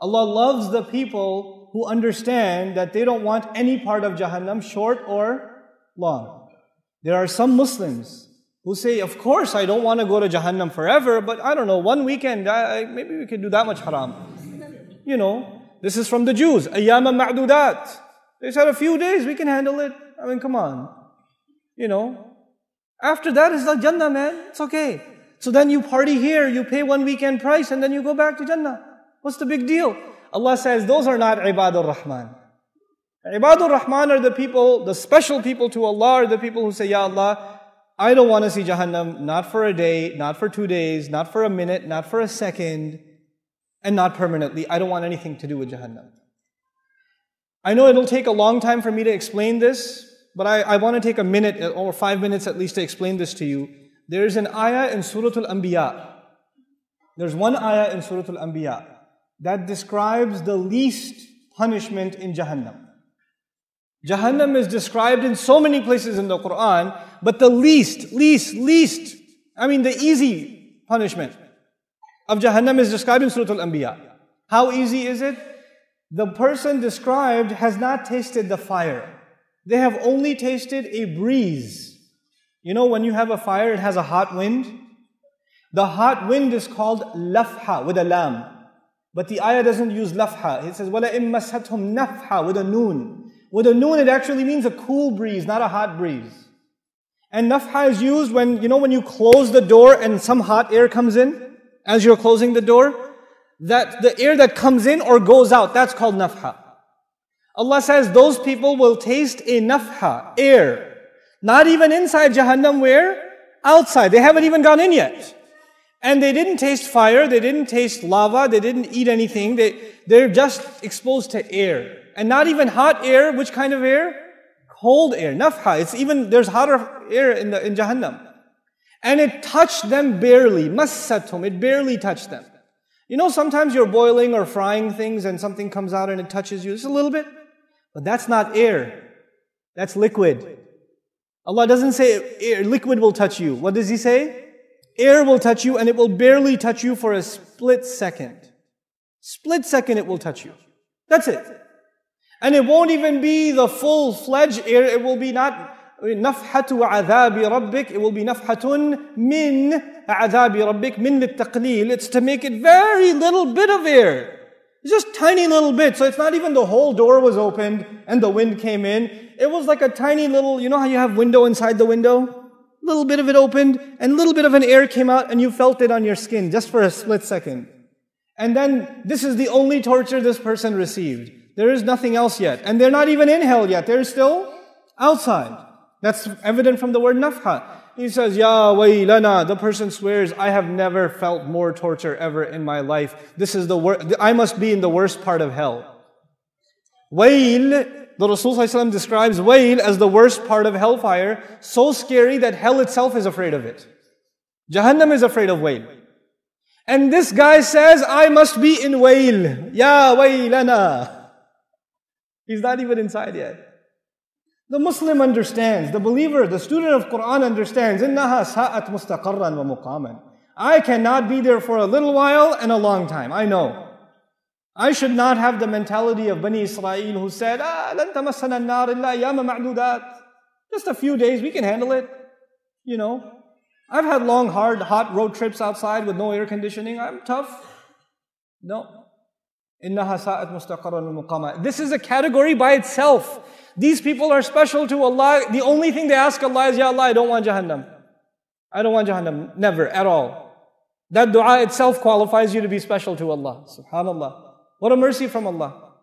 Allah loves the people who understand that they don't want any part of Jahannam, short or long. There are some Muslims who say, of course I don't want to go to Jahannam forever, but I don't know, one weekend, maybe we could do that much haram. You know, this is from the Jews, ayyama ma'dudat. They said a few days, we can handle it. I mean, come on. You know, after that is the Jannah, man. It's okay. So then you party here, you pay one weekend price, and then you go back to Jannah. What's the big deal? Allah says, those are not Ibadur Rahman. Ibadur Rahman are the people, the special people to Allah are the people who say, Ya Allah, I don't want to see Jahannam, not for a day, not for 2 days, not for a minute, not for a second, and not permanently. I don't want anything to do with Jahannam. I know it'll take a long time for me to explain this, but I want to take a minute or 5 minutes at least to explain this to you. There is an ayah in Surah Al-Anbiya. There's one ayah in Surah Al-Anbiya that describes the least punishment in Jahannam. Jahannam is described in so many places in the Quran, but the least, I mean the easy punishment of Jahannam is described in Surah Al-Anbiya. How easy is it? The person described has not tasted the fire. They have only tasted a breeze. You know, when you have a fire, it has a hot wind. The hot wind is called lafha with a lam. But the ayah doesn't use lafha. It says, وَلَئِن مَسَّتْهُمْ نَفْحَ with a noon. With a noon, it actually means a cool breeze, not a hot breeze. And nafha is used when, you know, when you close the door and some hot air comes in, as you're closing the door, that the air that comes in or goes out, that's called nafha. Allah says those people will taste a nafha, air. Not even inside Jahannam, where? Outside. They haven't even gone in yet. And they didn't taste fire, they didn't taste lava, they didn't eat anything. They're just exposed to air. And not even hot air. Which kind of air? Cold air, nafha. It's even, there's hotter air in Jahannam. And it touched them barely, massathum, it barely touched them. You know, sometimes you're boiling or frying things and something comes out and it touches you just a little bit. But that's not air. That's liquid. Allah doesn't say air, liquid will touch you. What does He say? Air will touch you and it will barely touch you for a split second. Split second it will touch you. That's it. And it won't even be the full-fledged air. It will be not nafhatu adhabi rabbik. It will be nafhatun min adhabi rabbik, min littaqleel. It's to make it very little bit of air. It's just tiny little bit. So it's not even the whole door was opened and the wind came in. It was like a tiny little, you know how you have window inside the window? Little bit of it opened and a little bit of an air came out and you felt it on your skin just for a split second. And then this is the only torture this person received. There is nothing else yet. And they're not even in hell yet. They're still outside. That's evident from the word nafha. He says, Ya waylana, the person swears, I have never felt more torture ever in my life. This is the worst, I must be in the worst part of hell. Wayl, the Rasul ﷺ describes wayl as the worst part of hellfire, so scary that hell itself is afraid of it. Jahannam is afraid of wayl. And this guy says, I must be in wayl. Ya waylana. He's not even inside yet. The Muslim understands, the believer, the student of Quran understands, إِنَّهَا سَاءَتْ مُسْتَقَرًّا وَمُقَامًا. I cannot be there for a little while and a long time. I know. I should not have the mentality of Bani Israel who said, لَن تَمَسَّنَا النَّارِ إِلَّا أَيَّامًا مَعْدُودَاتٍ. Just a few days, we can handle it. You know, I've had long, hard, hot road trips outside with no air conditioning. I'm tough. No. إِنَّهَا سَاءَتْ مُسْتَقَرًّا وَمُقَامًا. This is a category by itself. These people are special to Allah. The only thing they ask Allah is, Ya Allah, I don't want Jahannam. I don't want Jahannam. Never, at all. That dua itself qualifies you to be special to Allah. Subhanallah. What a mercy from Allah.